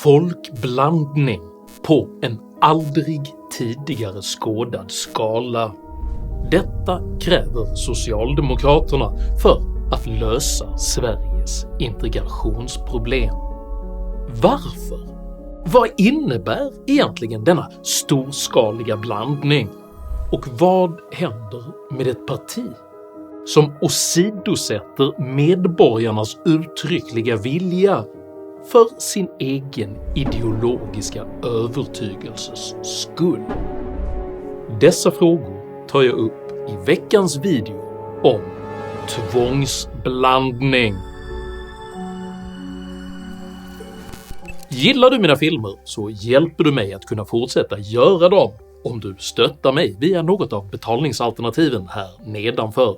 folkblandning på en aldrig tidigare skådad skala. Detta kräver Socialdemokraterna för att lösa Sveriges integrationsproblem. Varför? Vad innebär egentligen denna storskaliga blandning? Och vad händer med ett parti som åsidosätter medborgarnas uttryckliga vilja för sin egen ideologiska övertygelses skull? Dessa frågor tar jag upp i veckans video om tvångsblandning. Gillar du mina filmer så hjälper du mig att kunna fortsätta göra dem om du stöttar mig via något av betalningsalternativen här nedanför.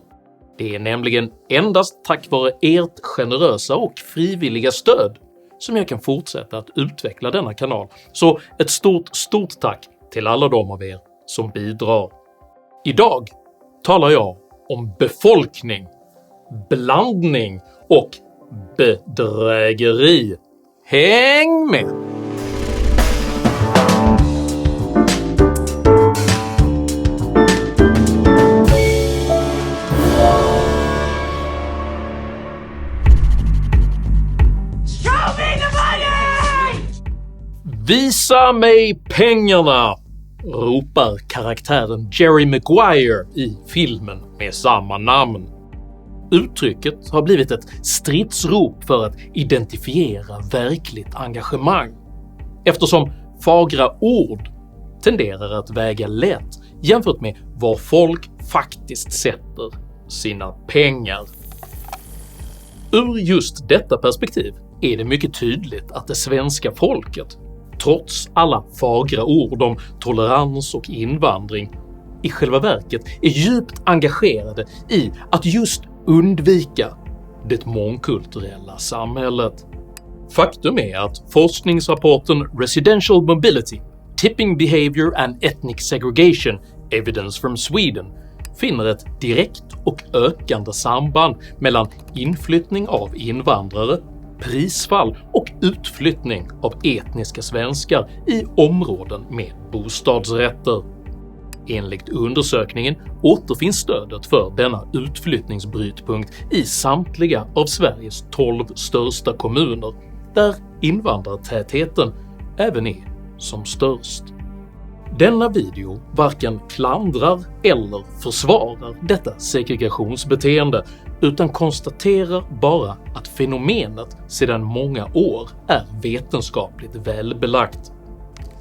Det är nämligen endast tack vare ert generösa och frivilliga stöd som jag kan fortsätta att utveckla denna kanal, så ett stort tack till alla de av er som bidrar. Idag talar jag om befolkning, blandning och bedrägeri. Häng med! “Visa mig pengarna!” ropar karaktären Jerry Maguire i filmen med samma namn. Uttrycket har blivit ett stridsrop för att identifiera verkligt engagemang, eftersom fagra ord tenderar att väga lätt jämfört med var folk faktiskt sätter sina pengar. Ur just detta perspektiv är det mycket tydligt att det svenska folket, trots alla fagra ord om tolerans och invandring, i själva verket är djupt engagerade i att just undvika det mångkulturella samhället. Faktum är att forskningsrapporten “Residential Mobility, Tipping Behavior and Ethnic Segregation – Evidence from Sweden” finner ett direkt och ökande samband mellan inflyttning av invandrare, prisfall och utflyttning av etniska svenskar i områden med bostadsrätter. Enligt undersökningen återfinns stödet för denna utflyttningsbrytpunkt i samtliga av Sveriges 12 största kommuner, där invandrartätheten även är som störst. Denna video varken klandrar eller försvarar detta segregationsbeteende, utan konstaterar bara att fenomenet sedan många år är vetenskapligt välbelagt.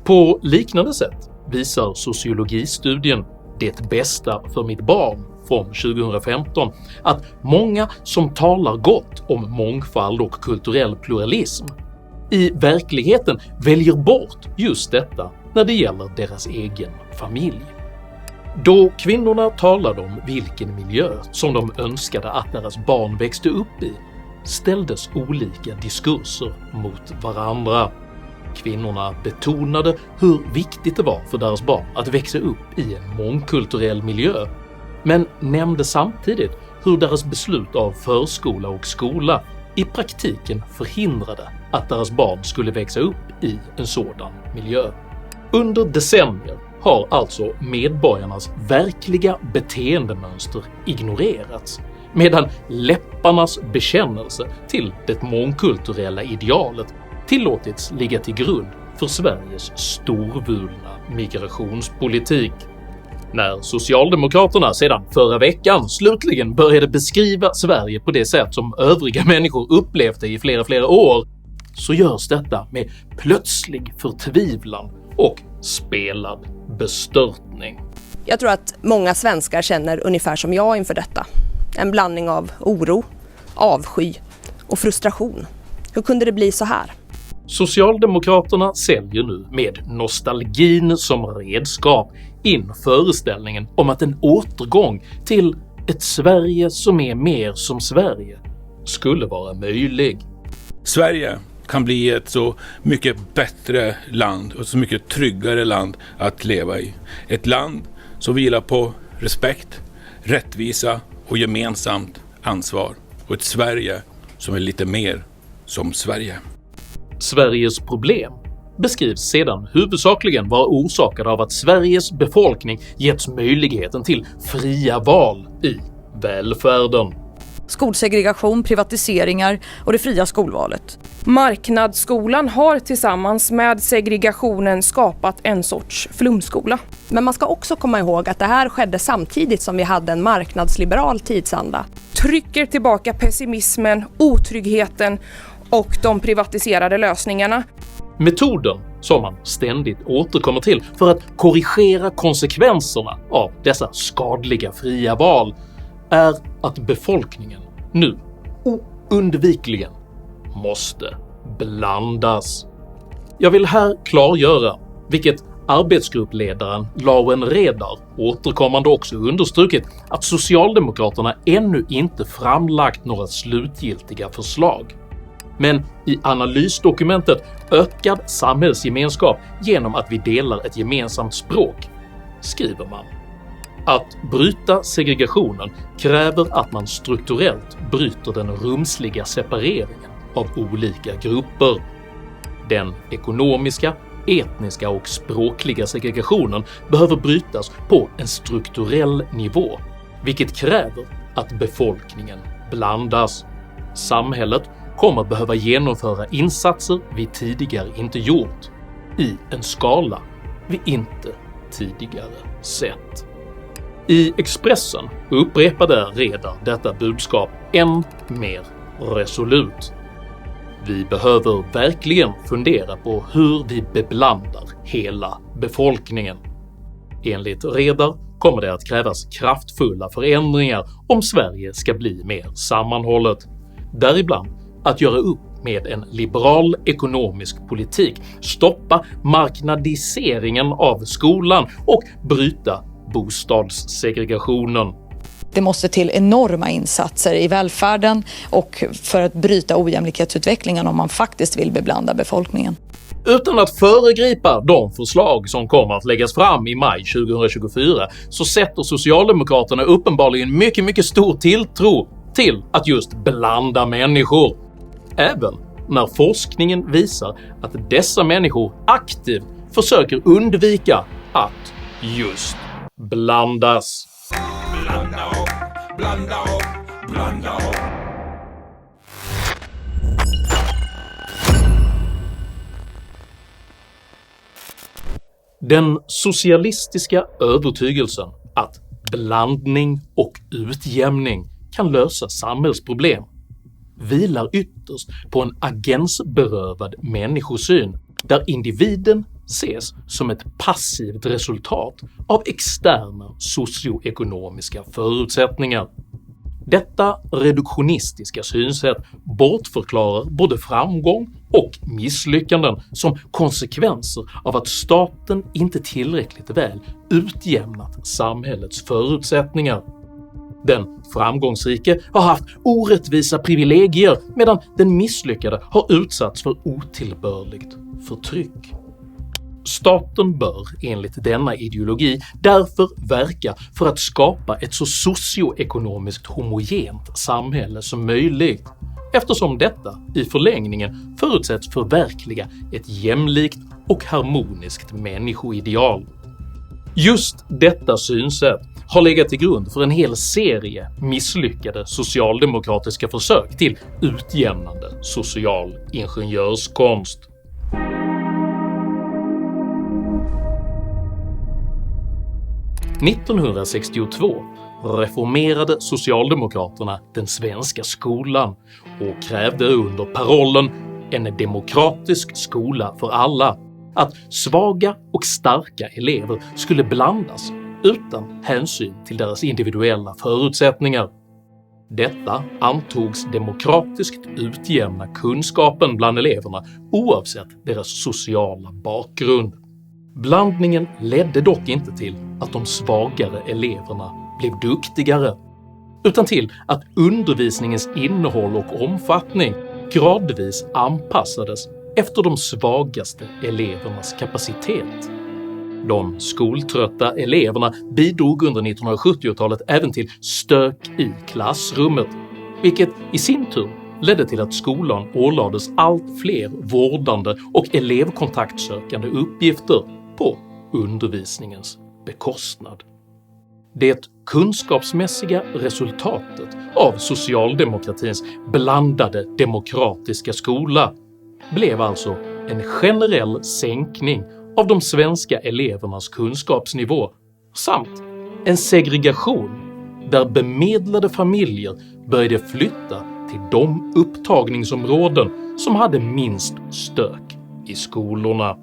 På liknande sätt visar sociologistudien “Det bästa för mitt barn” från 2015 att många som talar gott om mångfald och kulturell pluralism i verkligheten väljer bort just detta när det gäller deras egen familj. Då kvinnorna talade om vilken miljö som de önskade att deras barn växte upp i ställdes olika diskurser mot varandra. Kvinnorna betonade hur viktigt det var för deras barn att växa upp i en mångkulturell miljö, men nämnde samtidigt hur deras beslut av förskola och skola i praktiken förhindrade att deras barn skulle växa upp i en sådan miljö. Under decennier har alltså medborgarnas verkliga beteendemönster ignorerats, medan läpparnas bekännelse till det mångkulturella idealet tillåtits ligga till grund för Sveriges storvulna migrationspolitik. När Socialdemokraterna sedan förra veckan slutligen började beskriva Sverige på det sätt som övriga människor upplevt det i flera år, så görs detta med plötslig förtvivlan och spelad bestörtning. Jag tror att många svenskar känner ungefär som jag inför detta. En blandning av oro, avsky och frustration. Hur kunde det bli så här? Socialdemokraterna säljer nu med nostalgin som redskap in föreställningen om att en återgång till ett Sverige som är mer som Sverige skulle vara möjlig. Sverige kan bli ett så mycket bättre land och så mycket tryggare land att leva i. Ett land som vilar på respekt, rättvisa och gemensamt ansvar. Och ett Sverige som är lite mer som Sverige. Sveriges problem beskrivs sedan huvudsakligen vara orsakade av att Sveriges befolkning getts möjligheten till fria val i välfärden. Skolsegregation, privatiseringar och det fria skolvalet. Marknadsskolan har tillsammans med segregationen skapat en sorts flumskola. Men man ska också komma ihåg att det här skedde samtidigt som vi hade en marknadsliberal tidsanda. Trycker tillbaka pessimismen, otryggheten och de privatiserade lösningarna. Metoden som man ständigt återkommer till för att korrigera konsekvenserna av dessa skadliga fria val är att befolkningen nu oundvikligen måste blandas. Jag vill här klargöra, vilket arbetsgruppledaren Lawen Redar återkommande också understrukit, att Socialdemokraterna ännu inte framlagt några slutgiltiga förslag. Men i analysdokumentet “Ökad samhällsgemenskap genom att vi delar ett gemensamt språk” skriver man: att bryta segregationen kräver att man strukturellt bryter den rumsliga separeringen av olika grupper. Den ekonomiska, etniska och språkliga segregationen behöver brytas på en strukturell nivå, vilket kräver att befolkningen blandas. Samhället kommer behöva genomföra insatser vi tidigare inte gjort, i en skala vi inte tidigare sett. I Expressen upprepade Redar detta budskap än mer resolut. Vi behöver verkligen fundera på hur vi beblandar hela befolkningen. Enligt Redar kommer det att krävas kraftfulla förändringar om Sverige ska bli mer sammanhållet, däribland att göra upp med en liberal ekonomisk politik, stoppa marknadiseringen av skolan och bryta bostadssegregationen. Det måste till enorma insatser i välfärden och för att bryta ojämlikhetsutvecklingen om man faktiskt vill beblanda befolkningen. Utan att föregripa de förslag som kommer att läggas fram i maj 2024 så sätter Socialdemokraterna uppenbarligen mycket stor tilltro till att just blanda människor. Även när forskningen visar att dessa människor aktivt försöker undvika att just blandas. Blanda upp, blanda upp, blanda upp. Den socialistiska övertygelsen att blandning och utjämning kan lösa samhällsproblem vilar ytterst på en agensberövad människosyn där individen ses som ett passivt resultat av externa socioekonomiska förutsättningar. Detta reduktionistiska synsätt bortförklarar både framgång och misslyckanden som konsekvenser av att staten inte tillräckligt väl utjämnat samhällets förutsättningar. Den framgångsrike har haft orättvisa privilegier medan den misslyckade har utsatts för otillbörligt förtryck. Staten bör enligt denna ideologi därför verka för att skapa ett så socioekonomiskt homogent samhälle som möjligt, eftersom detta i förlängningen förutsätts förverkliga ett jämlikt och harmoniskt människoideal. Just detta synsätt har legat till grund för en hel serie misslyckade socialdemokratiska försök till utjämnande social ingenjörskonst. År 1962 reformerade Socialdemokraterna den svenska skolan och krävde under parollen “en demokratisk skola för alla” att svaga och starka elever skulle blandas utan hänsyn till deras individuella förutsättningar. Detta antogs demokratiskt utjämna kunskapen bland eleverna oavsett deras sociala bakgrund. Blandningen ledde dock inte till att de svagare eleverna blev duktigare, utan till att undervisningens innehåll och omfattning gradvis anpassades efter de svagaste elevernas kapacitet. De skoltrötta eleverna bidrog under 1970-talet även till stök i klassrummet, vilket i sin tur ledde till att skolan ålades allt fler vårdande och elevkontaktsökande uppgifter på undervisningens bekostnad. Det kunskapsmässiga resultatet av socialdemokratins blandade demokratiska skola blev alltså en generell sänkning av de svenska elevernas kunskapsnivå samt en segregation där bemedlade familjer började flytta till de upptagningsområden som hade minst stök i skolorna.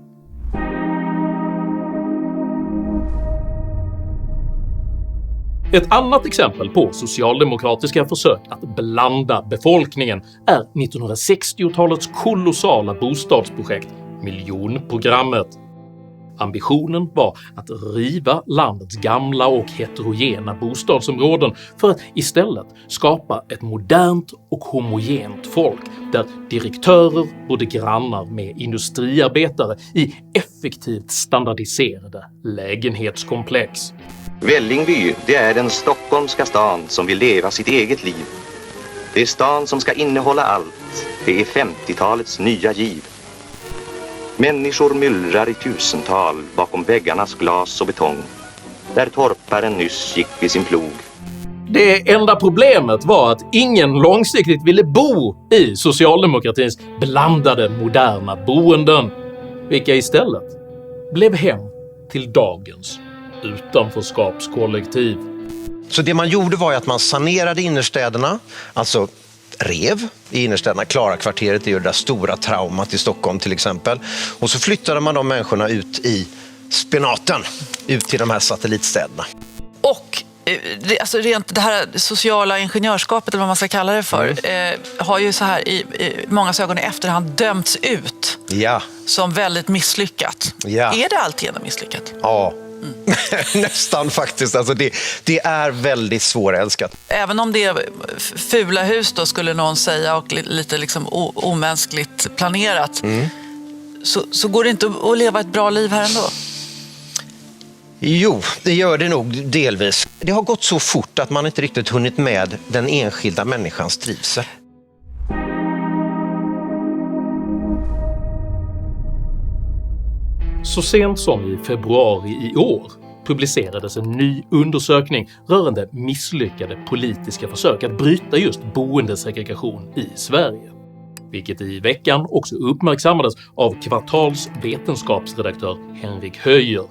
Ett annat exempel på socialdemokratiska försök att blanda befolkningen är 1960-talets kolossala bostadsprojekt miljonprogrammet. Ambitionen var att riva landets gamla och heterogena bostadsområden för att istället skapa ett modernt och homogent folk där direktörer bodde grannar med industriarbetare i effektivt standardiserade lägenhetskomplex. Vällingby, det är den stockholmska stan som vill leva sitt eget liv. Det är stan som ska innehålla allt. Det är 50-talets nya giv. Människor myllrar i tusental bakom väggarnas glas och betong. Där torparen nyss gick vid sin plog. Det enda problemet var att ingen långsiktigt ville bo i socialdemokratins blandade moderna boenden, vilka istället blev hem till dagens utanförskapskollektiv. Så det man gjorde var att man sanerade innerstäderna, alltså rev i innerstäderna. Klarakvarteret är ju det där stora traumat i Stockholm till exempel. Och så flyttade man de människorna ut i spenaten, ut till de här satellitstäderna. Och alltså rent det här sociala ingenjörskapet, eller vad man ska kalla det för, har ju så här i många ögon i efterhand dömts ut som väldigt misslyckat. Ja. Är det alltigenom misslyckat? Ja. Nästan faktiskt. Alltså det är väldigt svårälskat. Även om det är fula hus då, skulle någon säga, och lite liksom omänskligt planerat, så går det inte att leva ett bra liv här ändå? Jo, det gör det nog delvis. Det har gått så fort att man inte riktigt hunnit med den enskilda människans trivsel. Så sent som i februari i år publicerades en ny undersökning rörande misslyckade politiska försök att bryta just boendesegregation i Sverige, vilket i veckan också uppmärksammades av Kvartals vetenskapsredaktör Henrik Höjer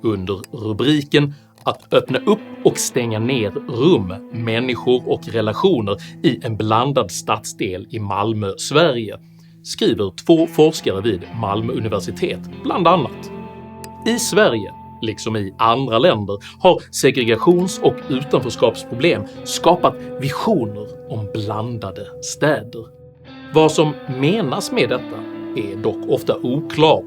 under rubriken “Att öppna upp och stänga ner rum, människor och relationer i en blandad stadsdel i Malmö, Sverige” skriver 2 forskare vid Malmö universitet bland annat. I Sverige, liksom i andra länder, har segregations- och utanförskapsproblem skapat visioner om blandade städer. Vad som menas med detta är dock ofta oklart.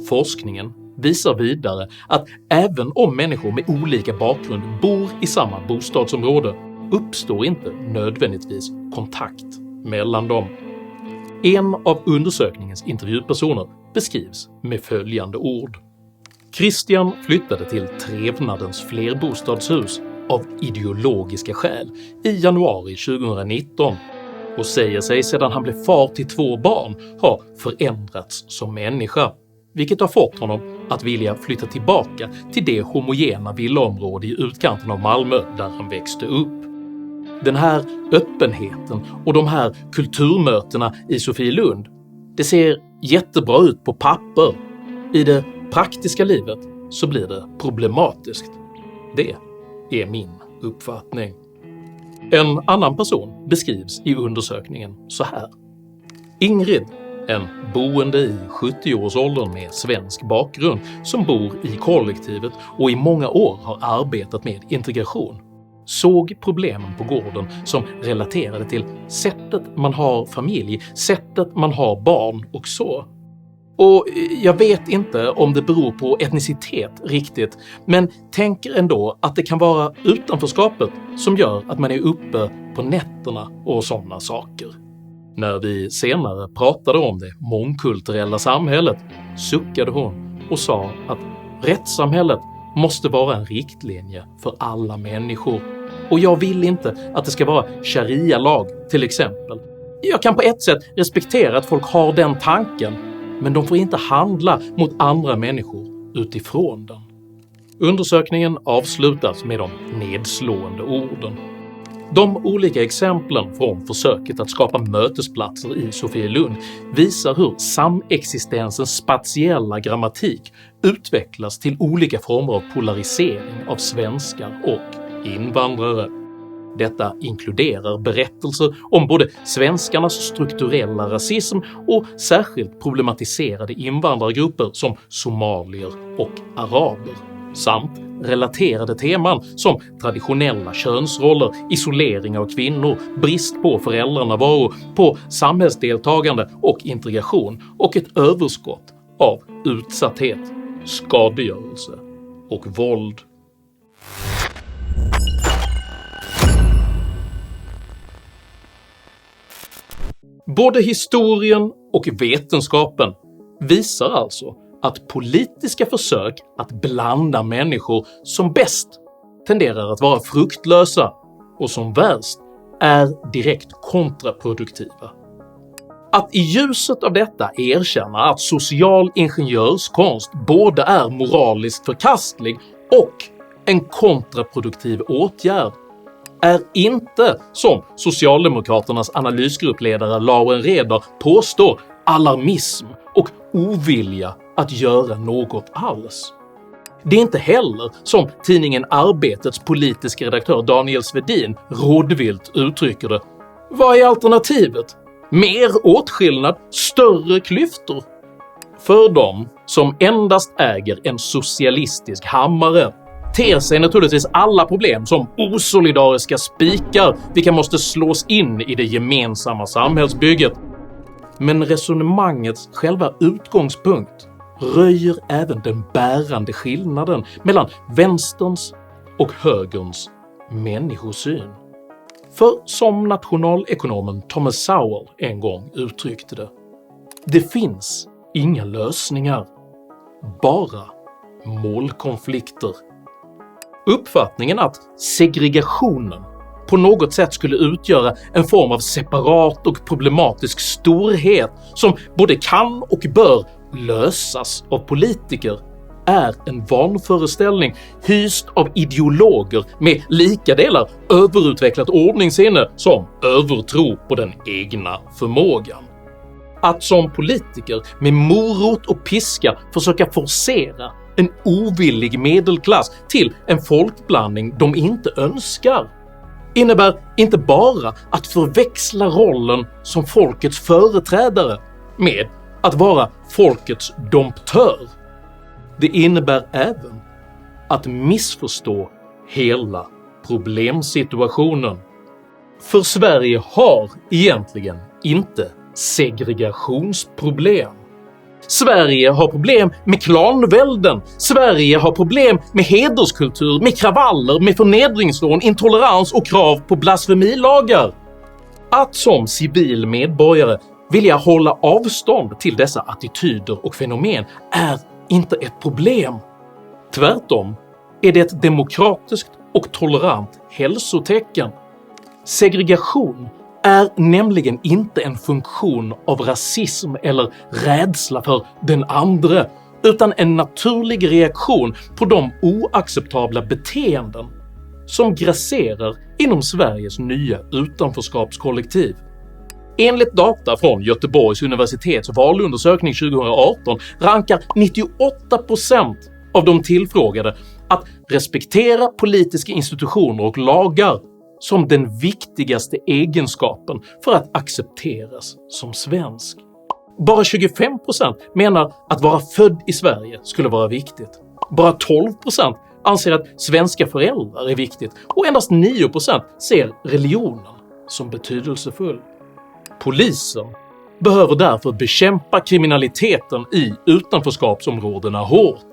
Forskningen visar vidare att även om människor med olika bakgrund bor i samma bostadsområde uppstår inte nödvändigtvis kontakt mellan dem. En av undersökningens intervjupersoner beskrivs med följande ord. Christian flyttade till Trevnadens flerbostadshus av ideologiska skäl i januari 2019 och säger sig sedan han blev far till 2 barn ha förändrats som människa, vilket har fått honom att vilja flytta tillbaka till det homogena villaområde i utkanten av Malmö där han växte upp. Den här öppenheten och de här kulturmötena i Sofielund, det ser jättebra ut på papper. I det praktiska livet så blir det problematiskt. Det är min uppfattning. En annan person beskrivs i undersökningen så här. Ingrid, en boende i 70-årsåldern med svensk bakgrund som bor i kollektivet och i många år har arbetat med integration, såg problemen på gården som relaterade till sättet man har familj, sättet man har barn och så. Och jag vet inte om det beror på etnicitet riktigt, men tänker ändå att det kan vara utanförskapet som gör att man är uppe på nätterna och sådana saker. När vi senare pratade om det mångkulturella samhället suckade hon och sa att rättssamhället måste vara en riktlinje för alla människor. Och jag vill inte att det ska vara sharia-lag till exempel, Jag kan på ett sätt respektera att folk har den tanken, men de får inte handla mot andra människor utifrån den. Undersökningen avslutas med de nedslående orden. De olika exemplen från försöket att skapa mötesplatser i Sofielund visar hur samexistensens spatiella grammatik utvecklas till olika former av polarisering av svenskar och invandrare. Detta inkluderar berättelser om både svenskarnas strukturella rasism och särskilt problematiserade invandrargrupper som somalier och araber, samt relaterade teman som traditionella könsroller, isolering av kvinnor, brist på föräldranärvaro, på samhällsdeltagande och integration och ett överskott av utsatthet, skadegörelse och våld. Både historien och vetenskapen visar alltså att politiska försök att blanda människor som bäst tenderar att vara fruktlösa och som värst är direkt kontraproduktiva. Att i ljuset av detta erkänna att social ingenjörskonst både är moraliskt förkastlig och en kontraproduktiv åtgärd är inte, som Socialdemokraternas analysgruppledare Lauren Redar påstår, alarmism och ovilja att göra något alls. Det är inte heller, som tidningen Arbetets politiska redaktör Daniel Svedin rådvilt uttrycker det, vad är alternativet? Mer åtskillnad, större klyftor? För dem som endast äger en socialistisk hammare ter sig naturligtvis alla problem som osolidariska spikar vilka måste slås in i det gemensamma samhällsbygget. Men resonemangets själva utgångspunkt röjer även den bärande skillnaden mellan vänsterns och högerns människosyn. För som nationalekonomen Thomas Sowell en gång uttryckte det: det finns inga lösningar, bara målkonflikter. Uppfattningen att segregationen på något sätt skulle utgöra en form av separat och problematisk storhet som både kan och bör lösas av politiker är en vanföreställning hyst av ideologer med lika delar överutvecklat ordningssinne som övertro på den egna förmågan. Att som politiker med morot och piska försöka forcera en ovillig medelklass till en folkblandning de inte önskar innebär inte bara att förväxla rollen som folkets företrädare med att vara folkets domptör. Det innebär även att missförstå hela problemsituationen. För Sverige har egentligen inte segregationsproblem. Sverige har problem med klanvälden, Sverige har problem med hederskultur, med kravaller, med förnedringsrån, intolerans och krav på blasfemilagar. Att som civil medborgare vilja hålla avstånd till dessa attityder och fenomen är inte ett problem. Tvärtom är det ett demokratiskt och tolerant hälsotecken. Segregation är nämligen inte en funktion av rasism eller rädsla för den andra, utan en naturlig reaktion på de oacceptabla beteenden som grasserar inom Sveriges nya utanförskapskollektiv. Enligt data från Göteborgs universitets valundersökning 2018 rankar 98% av de tillfrågade att respektera politiska institutioner och lagar som den viktigaste egenskapen för att accepteras som svensk. Bara 25% menar att vara född i Sverige skulle vara viktigt. Bara 12% anser att svenska föräldrar är viktigt och endast 9% ser religionen som betydelsefull. Polisen behöver därför bekämpa kriminaliteten i utanförskapsområdena hårt.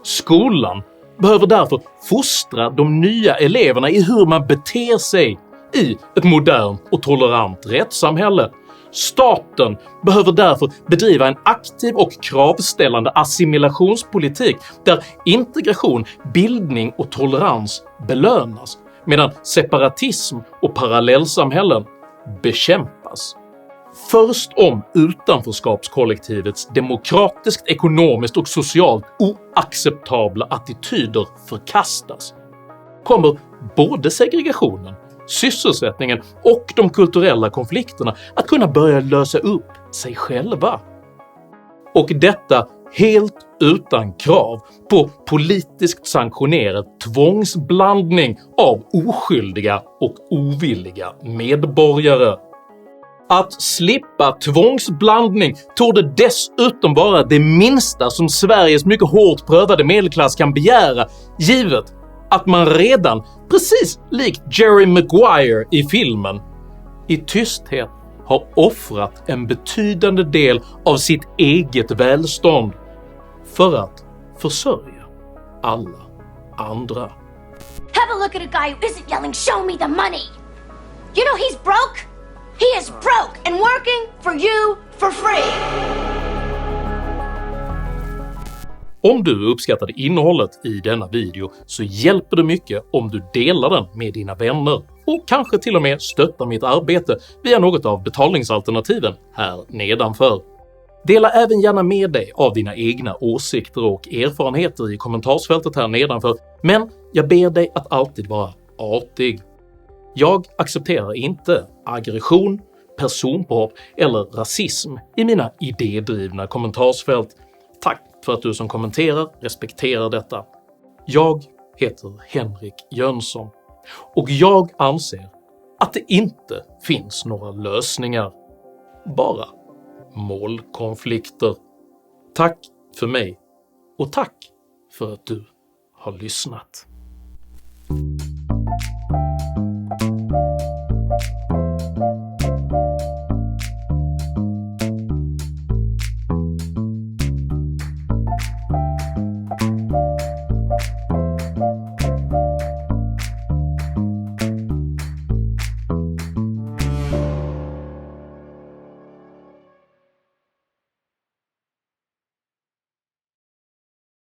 Skolan behöver därför fostra de nya eleverna i hur man beter sig i ett modernt och tolerant rättssamhälle. Staten behöver därför bedriva en aktiv och kravställande assimilationspolitik där integration, bildning och tolerans belönas, medan separatism och parallellsamhällen bekämpas. Först om utanförskapskollektivets demokratiskt, ekonomiskt och socialt oacceptabla attityder förkastas kommer både segregationen, sysselsättningen och de kulturella konflikterna att kunna börja lösa upp sig själva. Och detta helt utan krav på politiskt sanktionerad tvångsblandning av oskyldiga och ovilliga medborgare. Att slippa tvångsblandning torde dessutom vara det minsta som Sveriges mycket hårt prövade medelklass kan begära, givet att man redan, precis likt Jerry Maguire i filmen, i tysthet har offrat en betydande del av sitt eget välstånd för att försörja alla andra. Have a look at a guy who isn't yelling "Show me the money"! You know he's broke? He is broke and working for you for free! Om du uppskattade innehållet i denna video så hjälper det mycket om du delar den med dina vänner och kanske till och med stöttar mitt arbete via något av betalningsalternativen här nedanför. Dela även gärna med dig av dina egna åsikter och erfarenheter i kommentarsfältet här nedanför, men jag ber dig att alltid vara artig. Jag accepterar inte aggression, personpåhopp eller rasism i mina idédrivna kommentarsfält. Tack för att du som kommenterar respekterar detta. Jag heter Henrik Jönsson och jag anser att det inte finns några lösningar, bara målkonflikter. Tack för mig och tack för att du har lyssnat.